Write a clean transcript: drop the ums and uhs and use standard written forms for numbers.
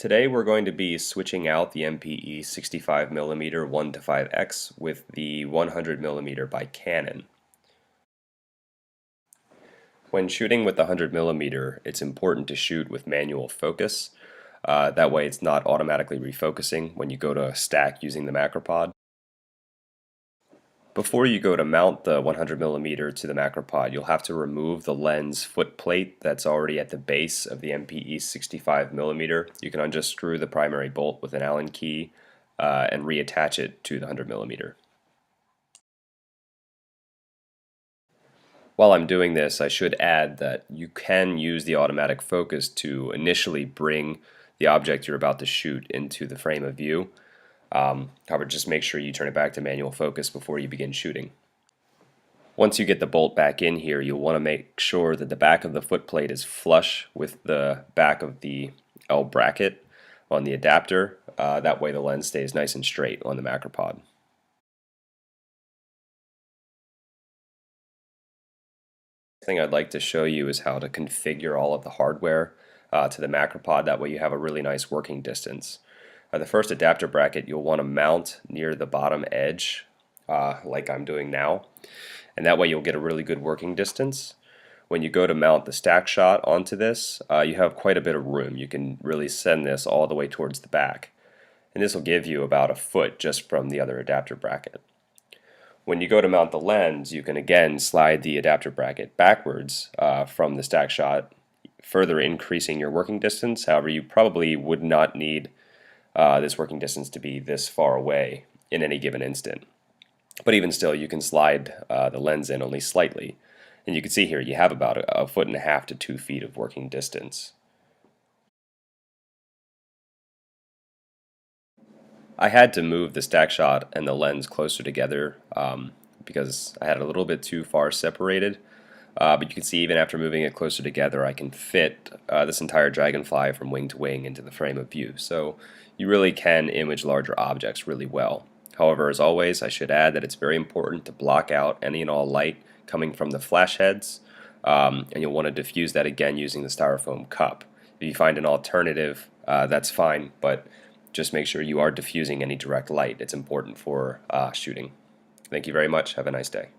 Today we're going to be switching out the MPE 65mm 1:5x with the 100mm by Canon. When shooting with the 100mm, it's important to shoot with manual focus. That way it's not automatically refocusing when you go to stack using the macropod. Before you go to mount the 100mm to the macropod, you'll have to remove the lens foot plate that's already at the base of the MPE 65mm. You can unscrew the primary bolt with an Allen key and reattach it to the 100mm. While I'm doing this, I should add that you can use the automatic focus to initially bring the object you're about to shoot into the frame of view. However, just make sure you turn it back to manual focus before you begin shooting. Once you get the bolt back in here, you'll want to make sure that the back of the foot plate is flush with the back of the L bracket on the adapter. That way the lens stays nice and straight on the macropod. Thing I'd like to show you is how to configure all of the hardware to the macropod. That way you have a really nice working distance. The first adapter bracket you'll want to mount near the bottom edge like I'm doing now, and that way you'll get a really good working distance. When you go to mount the stack shot onto this, you have quite a bit of room. You can really send this all the way towards the back, and this will give you about a foot just from the other adapter bracket. When you go to mount the lens, you can again slide the adapter bracket backwards from the stack shot, further increasing your working distance. However, you probably would not need this working distance to be this far away in any given instant. But even still, you can slide the lens in only slightly. And you can see here you have about a 1.5 to 2 feet of working distance. I had to move the stack shot and the lens closer together because I had it a little bit too far separated. But you can see even after moving it closer together, I can fit this entire dragonfly from wing to wing into the frame of view. So you really can image larger objects really well. However, as always, I should add that it's very important to block out any and all light coming from the flash heads, and you'll want to diffuse that again using the styrofoam cup. If you find an alternative, that's fine, but just make sure you are diffusing any direct light. It's important for shooting. Thank you very much. Have a nice day.